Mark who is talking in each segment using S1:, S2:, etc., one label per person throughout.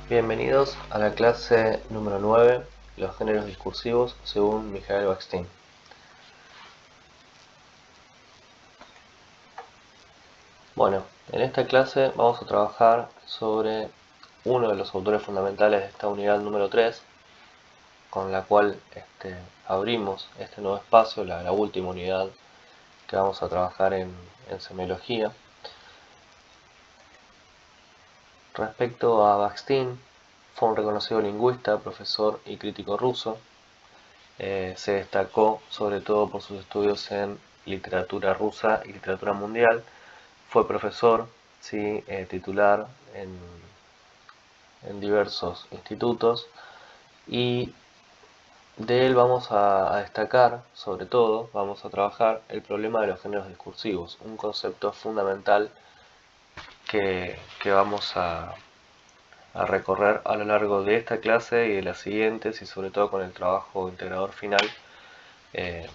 S1: Bienvenidos a la clase número 9, los géneros discursivos según Michael Bakhtin. Bueno, en esta clase vamos a trabajar sobre uno de los autores fundamentales de esta unidad número 3, con la cual abrimos este nuevo espacio, la última unidad que vamos a trabajar en semiología. Respecto a Bakhtin, fue un reconocido lingüista, profesor y crítico ruso. Se destacó sobre todo por sus estudios en literatura rusa y literatura mundial. Fue profesor, sí, titular en diversos institutos, y de él vamos a destacar, sobre todo, vamos a trabajar el problema de los géneros discursivos, un concepto fundamental que vamos a recorrer a lo largo de esta clase y de las siguientes, y sobre todo con el trabajo integrador final, eh,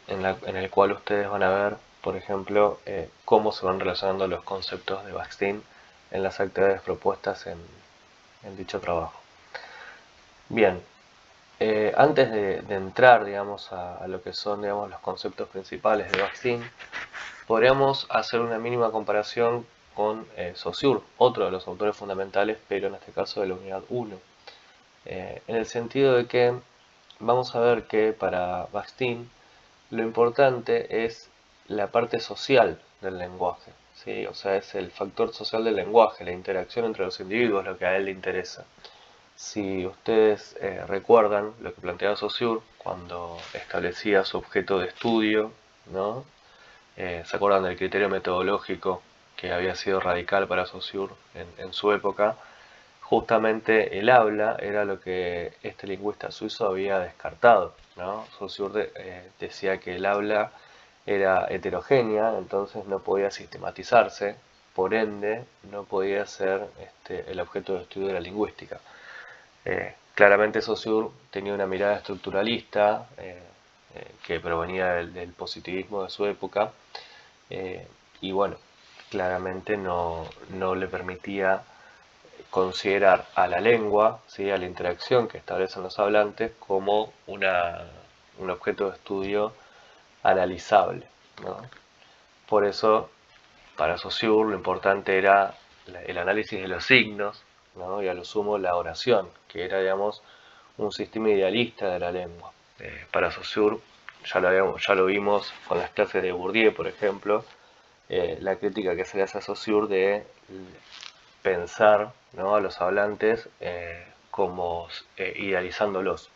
S1: en el cual ustedes van a ver, por ejemplo, cómo se van relacionando los conceptos de Bakhtin en las actividades propuestas en dicho trabajo. Bien, antes de entrar, digamos, a lo que son, digamos, los conceptos principales de Bakhtin, podríamos hacer una mínima comparación con Saussure, otro de los autores fundamentales, pero en este caso de la unidad 1, en el sentido de que vamos a ver que para Bakhtin lo importante es la parte social del lenguaje, ¿sí? O sea, es el factor social del lenguaje, la interacción entre los individuos, lo que a él le interesa. Si ustedes recuerdan lo que planteaba Saussure cuando establecía su objeto de estudio, ¿no? ¿Se acuerdan del criterio metodológico que había sido radical para Saussure en su época? Justamente el habla era lo que este lingüista suizo había descartado, ¿no? Saussure decía que el habla era heterogénea, entonces no podía sistematizarse, por ende no podía ser el objeto de estudio de la lingüística. Claramente Saussure tenía una mirada estructuralista que provenía del positivismo de su época, y bueno, claramente no le permitía considerar a la lengua, ¿sí?, a la interacción que establecen los hablantes, como un objeto de estudio analizable, ¿no? Por eso, para Saussure lo importante era el análisis de los signos, ¿no? Y a lo sumo la oración, que era, digamos, un sistema idealista de la lengua. Para Saussure, ya lo vimos con las clases de Bourdieu, por ejemplo, la crítica que se le hace a Saussure de pensar, ¿no?, a los hablantes como idealizándolos.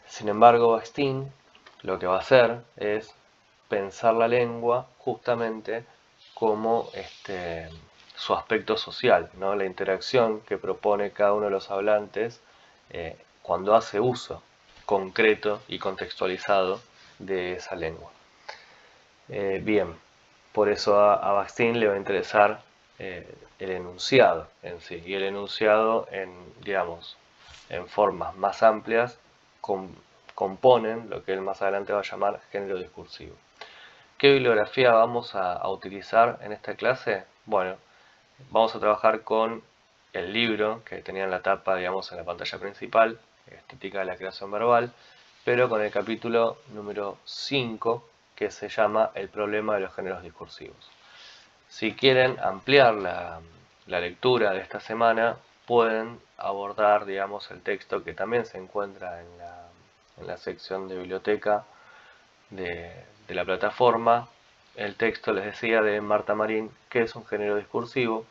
S1: Sin embargo, Bakhtin lo que va a hacer es pensar la lengua justamente como su aspecto social, ¿no?, la interacción que propone cada uno de los hablantes cuando hace uso concreto y contextualizado de esa lengua. Bien, por eso a Bakhtin le va a interesar el enunciado en sí, y el enunciado digamos, en formas más amplias componen lo que él más adelante va a llamar género discursivo. ¿Qué bibliografía vamos a utilizar en esta clase? Bueno, vamos a trabajar con el libro que tenía en la tapa, digamos, en la pantalla principal, Estética de la creación verbal, pero con el capítulo número 5, que se llama El problema de los géneros discursivos. Si quieren ampliar la lectura de esta semana, pueden abordar, digamos, el texto que también se encuentra en la sección de biblioteca de la plataforma. El texto, les decía, de Marta Marín, que es un género discursivo,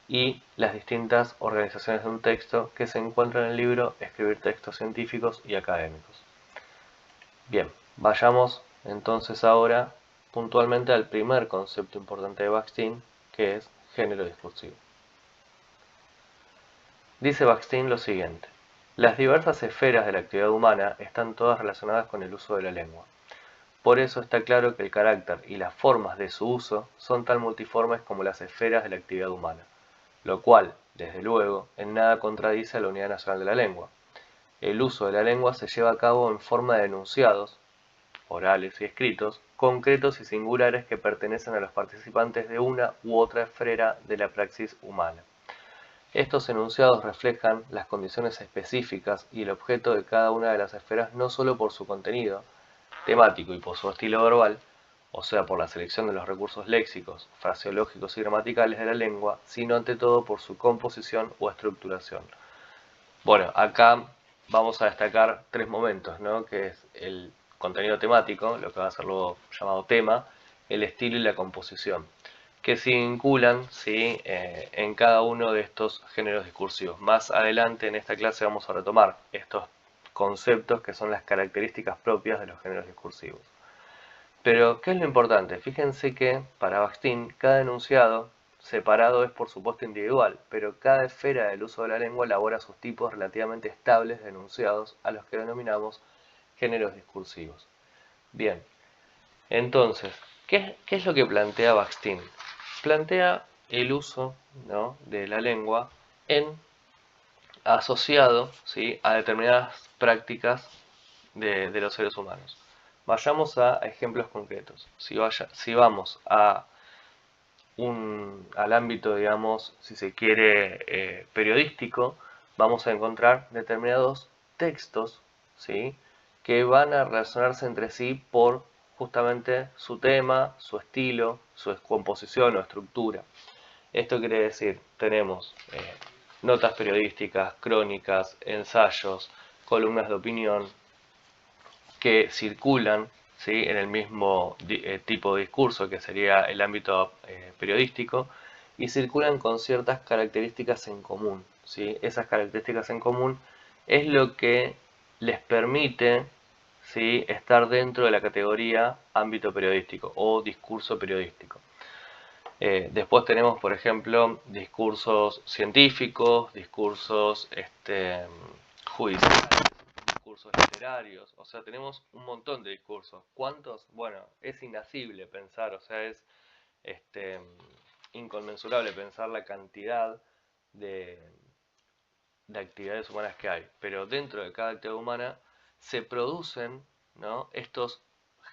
S1: y las distintas organizaciones de un texto que se encuentran en el libro Escribir textos científicos y académicos. Bien, vayamos entonces ahora puntualmente al primer concepto importante de Bakhtin, que es género discursivo. Dice Bakhtin lo siguiente: las diversas esferas de la actividad humana están todas relacionadas con el uso de la lengua. Por eso está claro que el carácter y las formas de su uso son tan multiformes como las esferas de la actividad humana, lo cual, desde luego, en nada contradice a la unidad nacional de la lengua. El uso de la lengua se lleva a cabo en forma de enunciados, orales y escritos, concretos y singulares que pertenecen a los participantes de una u otra esfera de la praxis humana. Estos enunciados reflejan las condiciones específicas y el objeto de cada una de las esferas no solo por su contenido temático y por su estilo verbal, o sea, por la selección de los recursos léxicos, fraseológicos y gramaticales de la lengua, sino ante todo por su composición o estructuración. Bueno, acá vamos a destacar tres momentos, ¿no? Que es el contenido temático, lo que va a ser luego llamado tema, el estilo y la composición, que se vinculan, ¿sí? En cada uno de estos géneros discursivos. Más adelante en esta clase vamos a retomar estos conceptos que son las características propias de los géneros discursivos. Pero, ¿qué es lo importante? Fíjense que para Bakhtin cada enunciado separado es por supuesto individual, pero cada esfera del uso de la lengua elabora sus tipos relativamente estables de enunciados a los que denominamos géneros discursivos. Bien, entonces, ¿qué es lo que plantea Bakhtin? Plantea el uso, ¿no?, de la lengua asociado, ¿sí?, a determinadas prácticas de los seres humanos. Vayamos a ejemplos concretos. Si vamos al ámbito, digamos, si se quiere, periodístico, vamos a encontrar determinados textos, ¿sí?, que van a relacionarse entre sí por justamente su tema, su estilo, su composición o estructura. Esto quiere decir, tenemos notas periodísticas, crónicas, ensayos, columnas de opinión, que circulan, ¿sí?, en el mismo tipo de discurso que sería el ámbito periodístico, y circulan con ciertas características en común, ¿sí? Esas características en común es lo que les permite, ¿sí?, estar dentro de la categoría ámbito periodístico o discurso periodístico. Después tenemos, por ejemplo, discursos científicos, discursos judiciales, discursos literarios, o sea, tenemos un montón de discursos. ¿Cuántos? Bueno, es inasible pensar, o sea, es inconmensurable pensar la cantidad de actividades humanas que hay, pero dentro de cada actividad humana se producen, ¿no?, estos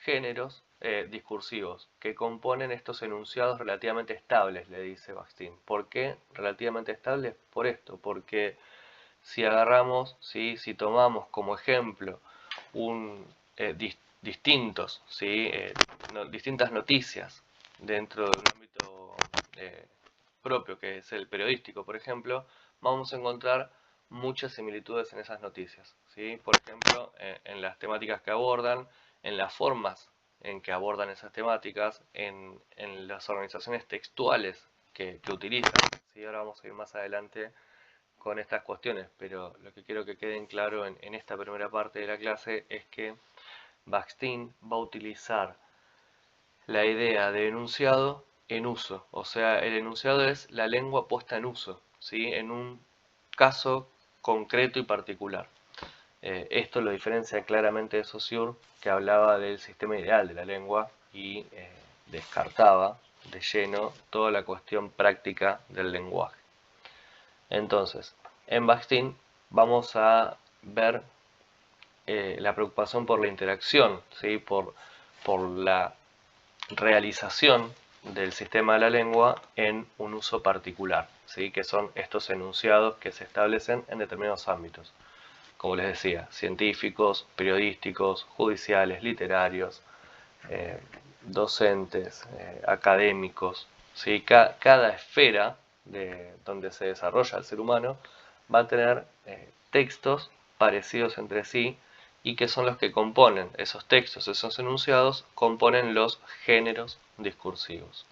S1: géneros discursivos que componen estos enunciados relativamente estables, le dice Bakhtin. ¿Por qué relativamente estables? Por esto, porque si agarramos, ¿sí?, si tomamos como ejemplo distintas noticias dentro de un ámbito propio, que es el periodístico, por ejemplo, vamos a encontrar muchas similitudes en esas noticias, ¿sí? Por ejemplo, en las temáticas que abordan, en las formas en que abordan esas temáticas, en las organizaciones textuales que utilizan, ¿sí? Ahora vamos a ir más adelante con estas cuestiones, pero lo que quiero que queden claro en esta primera parte de la clase es que Bakhtin va a utilizar la idea de enunciado en uso, o sea, el enunciado es la lengua puesta en uso, ¿sí?, en un caso concreto y particular. Esto lo diferencia claramente de Saussure, que hablaba del sistema ideal de la lengua y descartaba de lleno toda la cuestión práctica del lenguaje. Entonces, en Bakhtin vamos a ver la preocupación por la interacción, ¿sí?, por la realización del sistema de la lengua en un uso particular, ¿sí?, que son estos enunciados que se establecen en determinados ámbitos, como les decía, científicos, periodísticos, judiciales, literarios, docentes, académicos, ¿sí? Cada esfera de donde se desarrolla el ser humano va a tener textos parecidos entre sí y que son los que componen esos textos, esos enunciados, componen los géneros discursivos.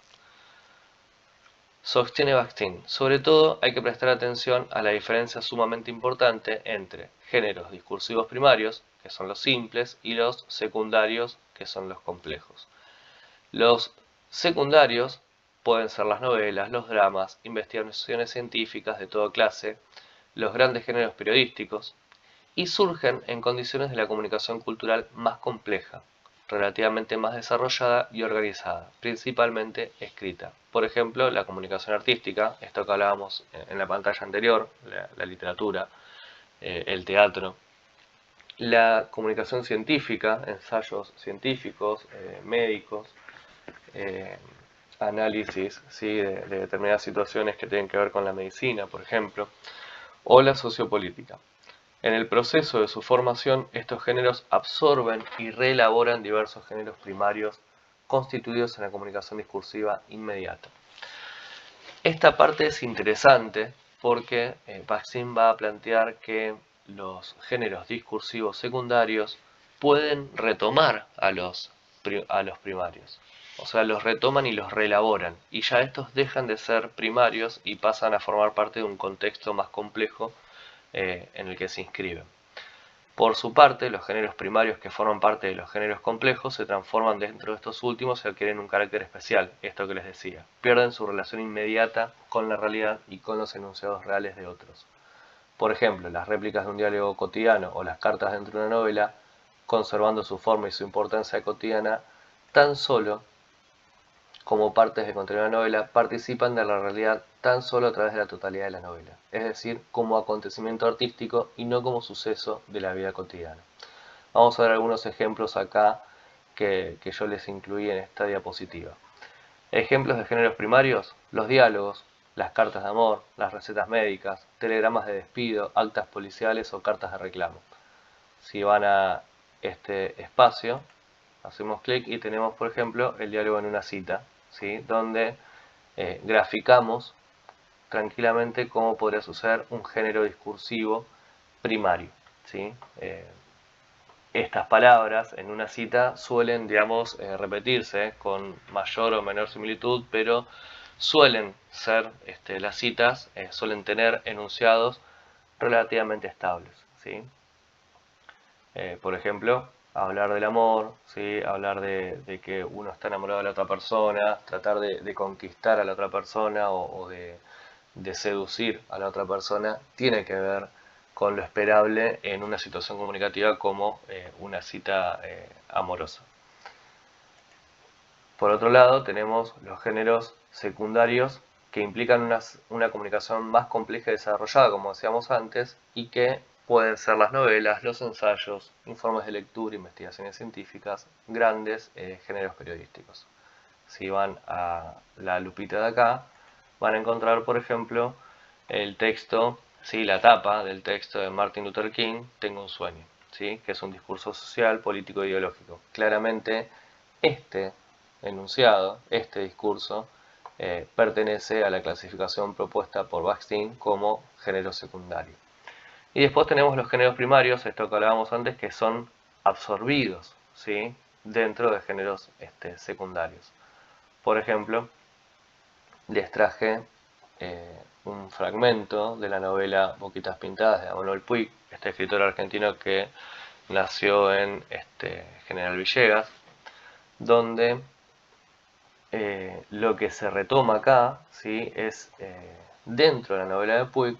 S1: Sostiene Bakhtin, sobre todo hay que prestar atención a la diferencia sumamente importante entre géneros discursivos primarios, que son los simples, y los secundarios, que son los complejos. Los secundarios pueden ser las novelas, los dramas, investigaciones científicas de toda clase, los grandes géneros periodísticos, y surgen en condiciones de la comunicación cultural más compleja, relativamente más desarrollada y organizada, principalmente escrita. Por ejemplo, la comunicación artística, esto que hablábamos en la pantalla anterior, la literatura, el teatro. La comunicación científica, ensayos científicos, médicos, análisis, ¿sí? de determinadas situaciones que tienen que ver con la medicina, por ejemplo, o la sociopolítica. En el proceso de su formación, estos géneros absorben y reelaboran diversos géneros primarios constituidos en la comunicación discursiva inmediata. Esta parte es interesante porque Baksin va a plantear que los géneros discursivos secundarios pueden retomar a los primarios. O sea, los retoman y los reelaboran. Y ya estos dejan de ser primarios y pasan a formar parte de un contexto más complejo en el que se inscriben. Por su parte, los géneros primarios que forman parte de los géneros complejos se transforman dentro de estos últimos y adquieren un carácter especial, esto que les decía. Pierden su relación inmediata con la realidad y con los enunciados reales de otros. Por ejemplo, las réplicas de un diálogo cotidiano o las cartas dentro de una novela, conservando su forma y su importancia cotidiana, tan solo como partes de contenido de la novela, participan de la realidad tan solo a través de la totalidad de la novela, es decir, como acontecimiento artístico y no como suceso de la vida cotidiana. Vamos a ver algunos ejemplos acá que yo les incluí en esta diapositiva. Ejemplos de géneros primarios: los diálogos, las cartas de amor, las recetas médicas, telegramas de despido, actas policiales o cartas de reclamo. Si van a este espacio, hacemos clic y tenemos, por ejemplo, el diálogo en una cita, ¿sí? Donde graficamos tranquilamente cómo podría suceder un género discursivo primario, ¿sí? Estas palabras en una cita suelen, digamos, repetirse con mayor o menor similitud, pero suelen ser, las citas suelen tener enunciados relativamente estables, ¿sí? Por ejemplo, hablar del amor, ¿sí? Hablar de que uno está enamorado de la otra persona, tratar de conquistar a la otra persona o de seducir a la otra persona, tiene que ver con lo esperable en una situación comunicativa como una cita amorosa. Por otro lado, tenemos los géneros secundarios que implican una comunicación más compleja y desarrollada, como decíamos antes, y que pueden ser las novelas, los ensayos, informes de lectura, investigaciones científicas, grandes géneros periodísticos. Si van a la lupita de acá, van a encontrar, por ejemplo, el texto, ¿sí? La tapa del texto de Martin Luther King, Tengo un sueño, ¿sí? Que es un discurso social, político e ideológico. Claramente, este enunciado, este discurso, pertenece a la clasificación propuesta por Baksin como género secundario. Y después tenemos los géneros primarios, esto que hablábamos antes, que son absorbidos, ¿sí? Dentro de géneros secundarios. Por ejemplo, les traje un fragmento de la novela Boquitas Pintadas de Manuel Puig, este escritor argentino que nació en General Villegas, donde lo que se retoma acá, ¿sí? Es dentro de la novela de Puig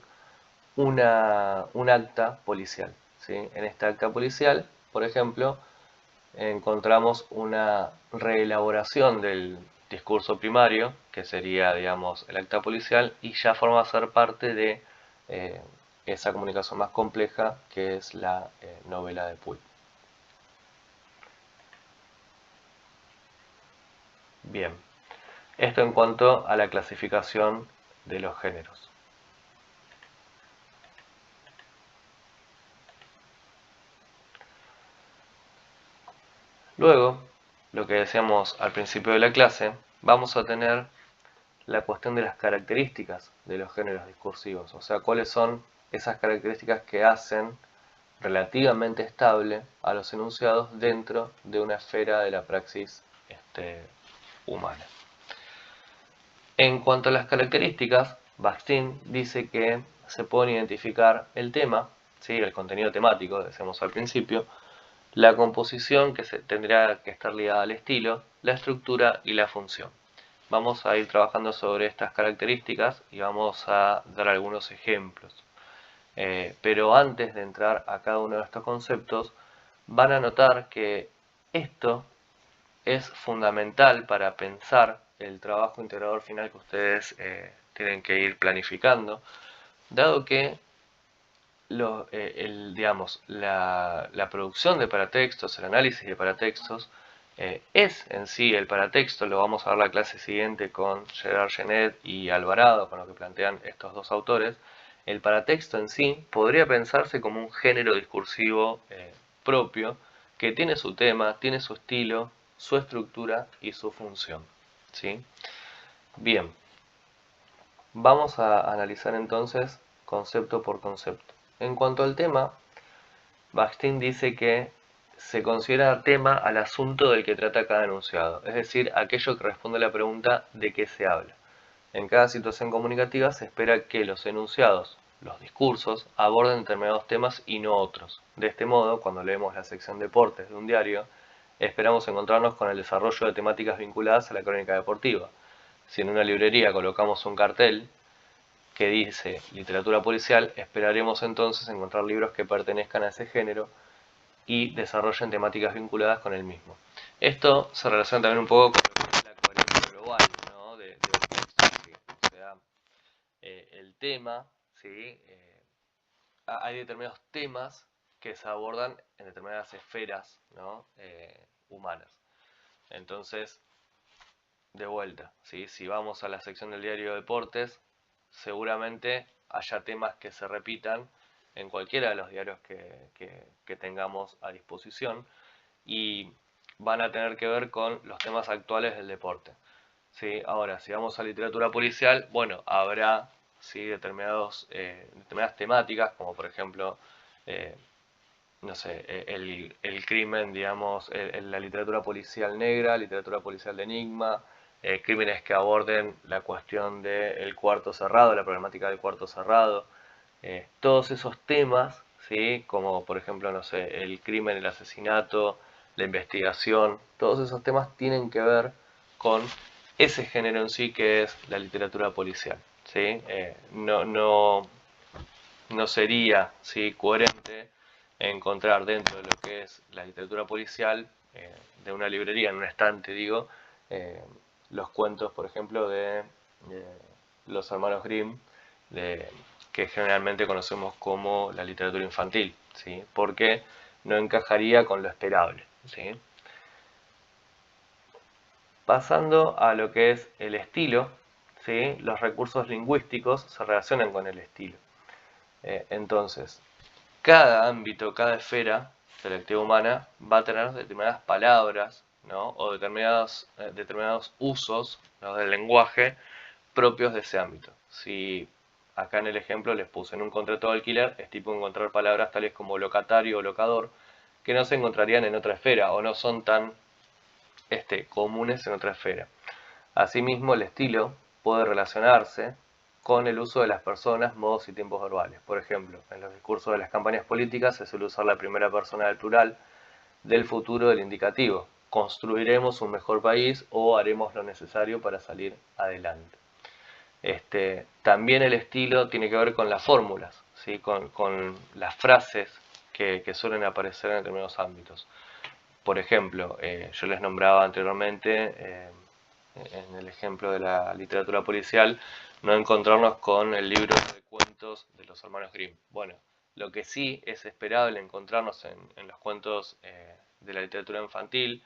S1: un acta policial, ¿sí? En esta acta policial, por ejemplo, encontramos una reelaboración del discurso primario, que sería, digamos, el acta policial, y ya forma a ser parte de esa comunicación más compleja que es la novela de Puig. Bien, esto en cuanto a la clasificación de los géneros. Luego, lo que decíamos al principio de la clase, vamos a tener la cuestión de las características de los géneros discursivos, o sea, cuáles son esas características que hacen relativamente estable a los enunciados dentro de una esfera de la praxis humana. En cuanto a las características, Baksin dice que se pueden identificar el tema, ¿sí? El contenido temático, decíamos al principio, la composición que tendrá que estar ligada al estilo, la estructura y la función. Vamos a ir trabajando sobre estas características y vamos a dar algunos ejemplos. Pero antes de entrar a cada uno de estos conceptos, van a notar que esto es fundamental para pensar el trabajo integrador final que ustedes tienen que ir planificando, dado que digamos, la producción de paratextos, el análisis de paratextos, es en sí el paratexto. Lo vamos a ver la clase siguiente con Gerard Genet y Alvarado, con lo que plantean estos dos autores. El paratexto en sí podría pensarse como un género discursivo propio que tiene su tema, tiene su estilo, su estructura y su función, ¿sí? Bien, vamos a analizar entonces concepto por concepto. En cuanto al tema, Bakhtin dice que se considera tema al asunto del que trata cada enunciado, es decir, aquello que responde a la pregunta de qué se habla. En cada situación comunicativa se espera que los enunciados, los discursos, aborden determinados temas y no otros. De este modo, cuando leemos la sección deportes de un diario, esperamos encontrarnos con el desarrollo de temáticas vinculadas a la crónica deportiva. Si en una librería colocamos un cartel que dice literatura policial, esperaremos entonces encontrar libros que pertenezcan a ese género y desarrollen temáticas vinculadas con el mismo. Esto se relaciona también un poco con lo que es la coherencia global, ¿no? de un texto, ¿sí? O sea, el tema, ¿sí? Hay determinados temas que se abordan en determinadas esferas, ¿no? Humanas. Entonces, de vuelta, ¿sí? Si vamos a la sección del diario de deportes, seguramente haya temas que se repitan en cualquiera de los diarios que tengamos a disposición y van a tener que ver con los temas actuales del deporte, ¿sí? Ahora, si vamos a literatura policial, bueno, habrá, ¿sí? determinadas temáticas, como por ejemplo, eh, no sé, el crimen, digamos, la literatura policial negra, literatura policial de enigma, crímenes que aborden la cuestión del cuarto cerrado, la problemática del cuarto cerrado, todos esos temas, ¿sí? Como por ejemplo, no sé, el crimen, el asesinato, la investigación, todos esos temas tienen que ver con ese género en sí que es la literatura policial, ¿sí? No sería, ¿sí? coherente encontrar dentro de lo que es la literatura policial de una librería, en un estante digo, eh, los cuentos, por ejemplo, de los hermanos Grimm, que generalmente conocemos como la literatura infantil, ¿sí? Porque no encajaría con lo esperable, ¿sí? Pasando a lo que es el estilo, ¿sí? Los recursos lingüísticos se relacionan con el estilo. Entonces, cada ámbito, cada esfera de la actividad humana va a tener determinadas palabras, ¿no? O determinados usos, ¿no? del lenguaje propios de ese ámbito. Si acá en el ejemplo les puse en un contrato de alquiler, es tipo encontrar palabras tales como locatario o locador que no se encontrarían en otra esfera o no son tan comunes en otra esfera. Asimismo, el estilo puede relacionarse con el uso de las personas, modos y tiempos verbales. Por ejemplo, en los discursos de las campañas políticas se suele usar la primera persona del plural, del futuro del indicativo. Construiremos un mejor país o haremos lo necesario para salir adelante. También el estilo tiene que ver con las fórmulas, ¿sí? con las frases que suelen aparecer en determinados ámbitos. Por ejemplo, yo les nombraba anteriormente, en el ejemplo de la literatura policial, no encontrarnos con el libro de cuentos de los hermanos Grimm. Bueno, lo que sí es esperable encontrarnos en los cuentos de la literatura infantil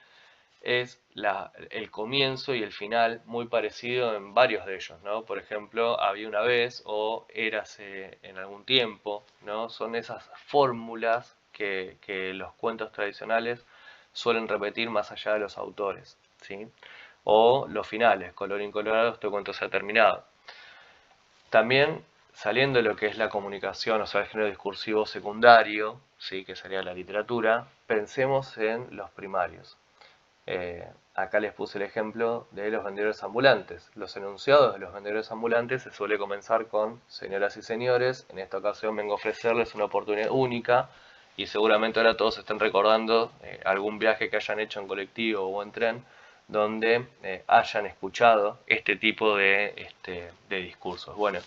S1: es el comienzo y el final muy parecido en varios de ellos, ¿no? Por ejemplo, había una vez o érase en algún tiempo, ¿no? Son esas fórmulas que los cuentos tradicionales suelen repetir más allá de los autores, ¿sí? O los finales, color incolorado, este cuento se ha terminado. También, saliendo de lo que es la comunicación, o sea, el género discursivo secundario, ¿sí? que sería la literatura, pensemos en los primarios. Acá les puse el ejemplo de los vendedores ambulantes. Los enunciados de los vendedores ambulantes se suele comenzar con: señoras y señores, en esta ocasión vengo a ofrecerles una oportunidad única, y seguramente ahora todos estén recordando algún viaje que hayan hecho en colectivo o en tren donde hayan escuchado este tipo de discursos. Bueno,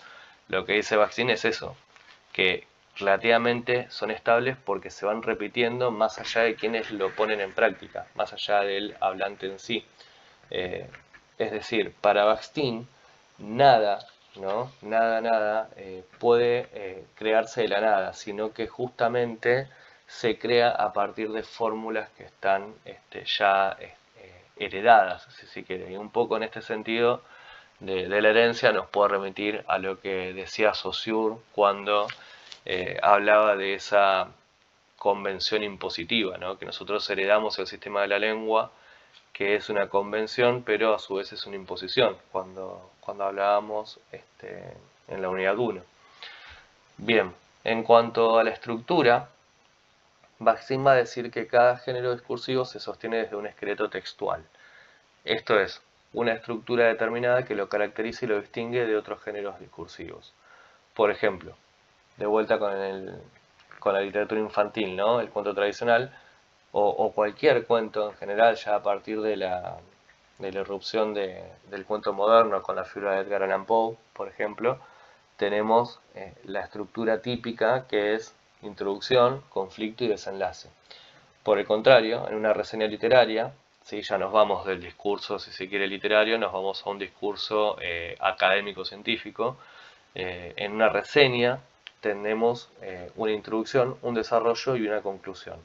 S1: lo que dice Bakhtin es eso, que relativamente son estables porque se van repitiendo más allá de quienes lo ponen en práctica, más allá del hablante en sí. Es decir, para Bakhtin, nada, ¿no? Nada puede crearse de la nada, sino que justamente se crea a partir de fórmulas que están ya heredadas, si se quiere. Y un poco en este sentido de la herencia nos puede remitir a lo que decía Saussure cuando hablaba de esa convención impositiva, ¿no? Que nosotros heredamos el sistema de la lengua, que es una convención, pero a su vez es una imposición, cuando hablábamos en la unidad 1. Bien, en cuanto a la estructura, Bakhtin va a decir que cada género discursivo se sostiene desde un esqueleto textual. Esto es, una estructura determinada que lo caracteriza y lo distingue de otros géneros discursivos. Por ejemplo, de vuelta con la literatura infantil, ¿no? El cuento tradicional, o cualquier cuento en general, ya a partir de la irrupción del cuento moderno con la figura de Edgar Allan Poe, por ejemplo, tenemos la estructura típica que es introducción, conflicto y desenlace. Por el contrario, en una reseña literaria, ¿sí? Ya nos vamos del discurso, si se quiere, literario, nos vamos a un discurso académico-científico. En una reseña tenemos una introducción, un desarrollo y una conclusión.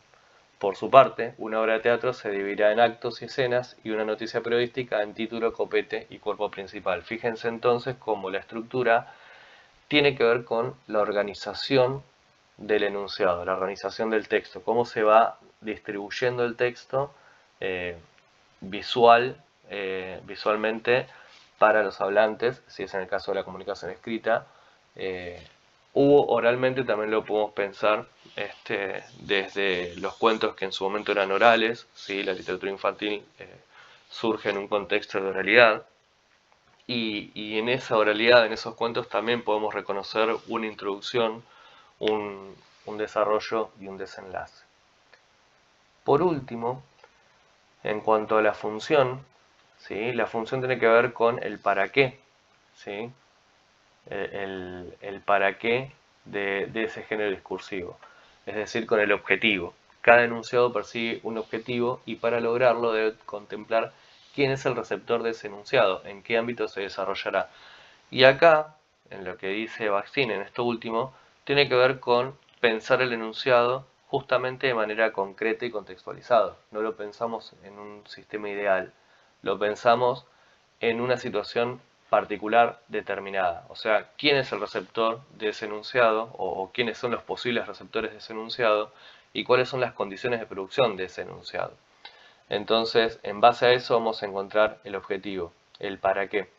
S1: Por su parte, una obra de teatro se dividirá en actos y escenas y una noticia periodística en título, copete y cuerpo principal. Fíjense entonces cómo la estructura tiene que ver con la organización del enunciado, la organización del texto, cómo se va distribuyendo el texto eh, visualmente para los hablantes, si es en el caso de la comunicación escrita, oralmente también lo podemos pensar desde los cuentos que en su momento eran orales, ¿sí? La literatura infantil surge en un contexto de oralidad, y en esa oralidad, en esos cuentos también podemos reconocer una introducción, un desarrollo y un desenlace. Por último, en cuanto a la función, ¿sí? La función tiene que ver con el para qué, ¿sí? El para qué de ese género discursivo, es decir, con el objetivo. Cada enunciado persigue un objetivo y para lograrlo debe contemplar quién es el receptor de ese enunciado, en qué ámbito se desarrollará. Y acá, en lo que dice Bakhtin en esto último, tiene que ver con pensar el enunciado justamente de manera concreta y contextualizada. No lo pensamos en un sistema ideal, lo pensamos en una situación particular determinada. O sea, quién es el receptor de ese enunciado o quiénes son los posibles receptores de ese enunciado y cuáles son las condiciones de producción de ese enunciado. Entonces, en base a eso vamos a encontrar el objetivo, el para qué.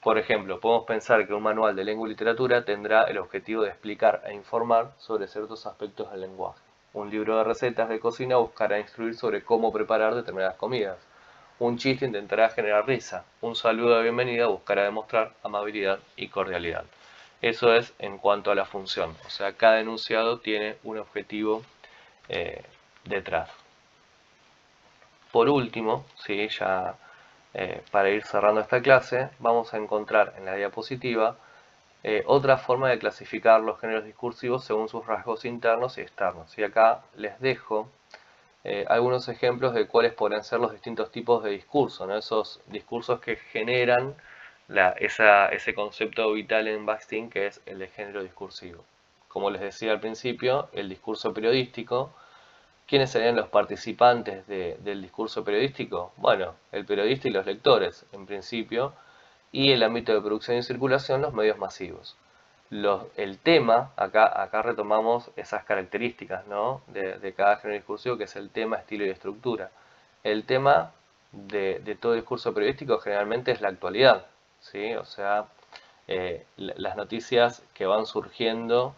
S1: Por ejemplo, podemos pensar que un manual de lengua y literatura tendrá el objetivo de explicar e informar sobre ciertos aspectos del lenguaje. Un libro de recetas de cocina buscará instruir sobre cómo preparar determinadas comidas. Un chiste intentará generar risa. Un saludo de bienvenida buscará demostrar amabilidad y cordialidad. Eso es en cuanto a la función. O sea, cada enunciado tiene un objetivo detrás. Por último, ¿sí? Ya para ir cerrando esta clase, vamos a encontrar en la diapositiva otra forma de clasificar los géneros discursivos según sus rasgos internos y externos. Y acá les dejo algunos ejemplos de cuáles podrían ser los distintos tipos de discurso, ¿no? Esos discursos que generan ese concepto vital en Bakhtin, que es el de género discursivo. Como les decía al principio, el discurso periodístico. ¿Quiénes serían los participantes del discurso periodístico? Bueno, el periodista y los lectores, en principio, y el ámbito de producción y circulación, los medios masivos. El tema, acá retomamos esas características, ¿no? de cada género discursivo, que es el tema, estilo y estructura. El tema de todo discurso periodístico generalmente es la actualidad, ¿sí? O sea, las noticias que van surgiendo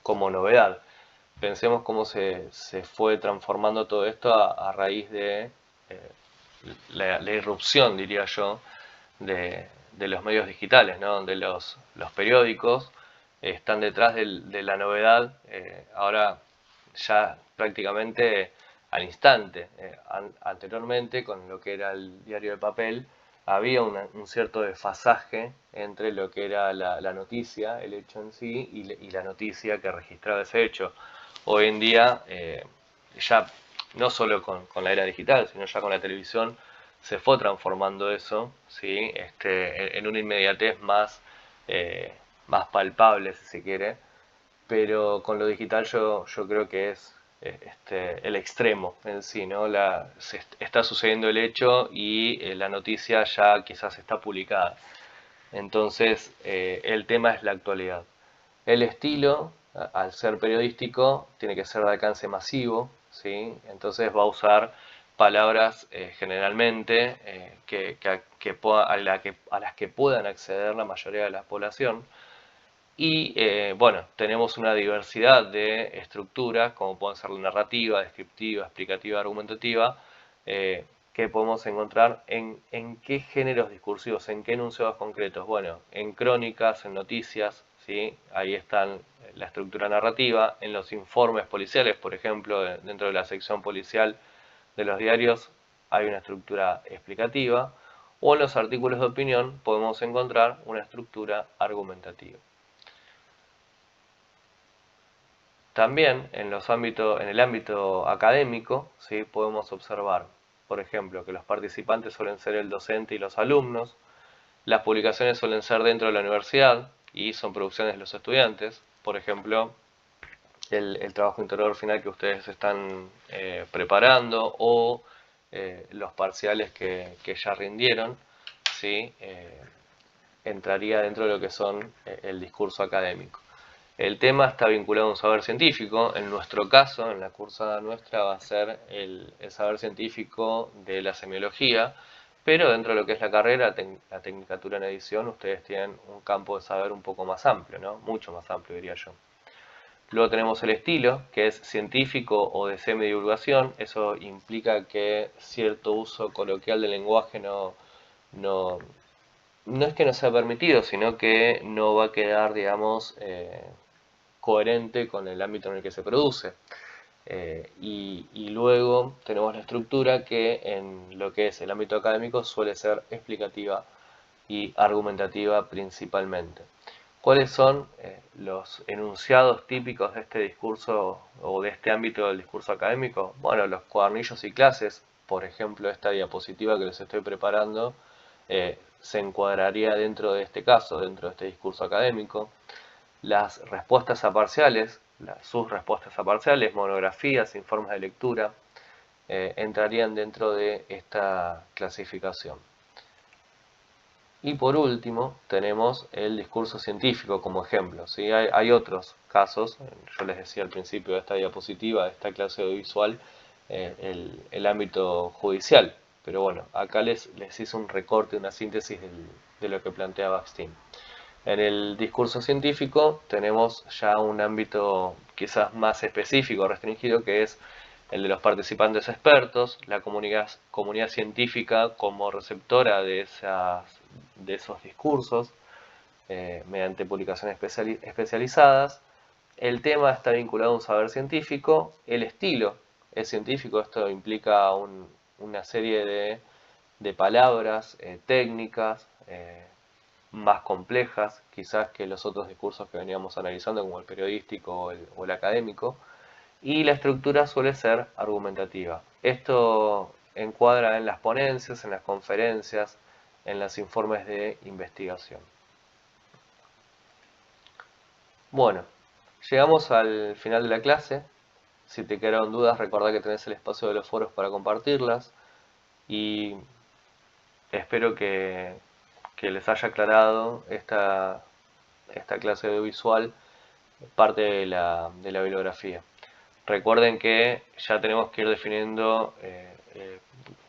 S1: como novedad. Pensemos cómo se fue transformando todo esto a raíz de la irrupción, diría yo, de los medios digitales, ¿no? Donde los periódicos están detrás de la novedad, ahora ya prácticamente al instante. Anteriormente, con lo que era el diario de papel, había un cierto desfasaje entre lo que era la noticia, el hecho en sí, y la noticia que registraba ese hecho. Hoy en día, ya no solo con la era digital, sino ya con la televisión, se fue transformando eso, ¿sí? En una inmediatez más palpable, si se quiere, pero con lo digital yo creo que es el extremo en sí, ¿no? Está sucediendo el hecho y la noticia ya quizás está publicada. Entonces, el tema es la actualidad. El estilo, al ser periodístico, tiene que ser de alcance masivo, ¿sí? Entonces va a usar palabras generalmente a las que puedan acceder la mayoría de la población. Y bueno, tenemos una diversidad de estructuras, como pueden ser la narrativa, descriptiva, explicativa, argumentativa, que podemos encontrar en qué géneros discursivos, en qué enunciados concretos. Bueno, en crónicas, en noticias, ¿sí? Ahí están la estructura narrativa, en los informes policiales, por ejemplo, dentro de la sección policial de los diarios hay una estructura explicativa, o en los artículos de opinión podemos encontrar una estructura argumentativa. También en el ámbito académico, ¿sí? Podemos observar, por ejemplo, que los participantes suelen ser el docente y los alumnos, las publicaciones suelen ser dentro de la universidad y son producciones de los estudiantes, por ejemplo, el trabajo integrador final que ustedes están preparando o los parciales que ya rindieron, ¿sí? Entraría dentro de lo que son el discurso académico. El tema está vinculado a un saber científico. En nuestro caso, en la cursada nuestra, va a ser el saber científico de la semiología, pero dentro de lo que es la carrera, la tecnicatura en edición, ustedes tienen un campo de saber un poco más amplio, ¿no? Mucho más amplio, diría yo. Luego tenemos el estilo, que es científico o de semidivulgación. Eso implica que cierto uso coloquial del lenguaje no, no es que no sea permitido, sino que no va a quedar, digamos, coherente con el ámbito en el que se produce. Y luego tenemos la estructura que en lo que es el ámbito académico suele ser explicativa y argumentativa principalmente. ¿Cuáles son los enunciados típicos de este discurso o de este ámbito del discurso académico? Bueno, los cuadernillos y clases, por ejemplo, esta diapositiva que les estoy preparando, se encuadraría dentro de este caso, dentro de este discurso académico. Las respuestas a parciales, sus respuestas a parciales, monografías, informes de lectura, entrarían dentro de esta clasificación. Y por último, tenemos el discurso científico como ejemplo, ¿sí? Hay otros casos, yo les decía al principio de esta diapositiva, de esta clase audiovisual, el ámbito judicial, pero bueno, acá les hice un recorte, una síntesis de lo que plantea Bakhtin. En el discurso científico tenemos ya un ámbito quizás más específico, restringido, que es el de los participantes expertos, la comunidad científica como receptora de esos discursos, mediante publicaciones especializadas. El tema está vinculado a un saber científico, el estilo es científico, esto implica una serie de palabras técnicas, más complejas quizás que los otros discursos que veníamos analizando, como el periodístico o el académico, y la estructura suele ser argumentativa. Esto encuadra en las ponencias, en las conferencias, en los informes de investigación. Bueno, llegamos al final de la clase. Si te quedaron dudas, recordá que tenés el espacio de los foros para compartirlas y espero que les haya aclarado esta clase audiovisual parte de la bibliografía. Recuerden que ya tenemos que ir definiendo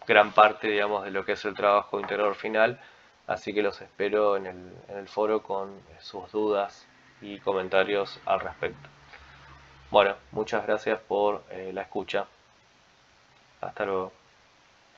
S1: gran parte, digamos, de lo que es el trabajo integrador final, así que los espero en el foro con sus dudas y comentarios al respecto. Bueno, muchas gracias por la escucha. Hasta luego.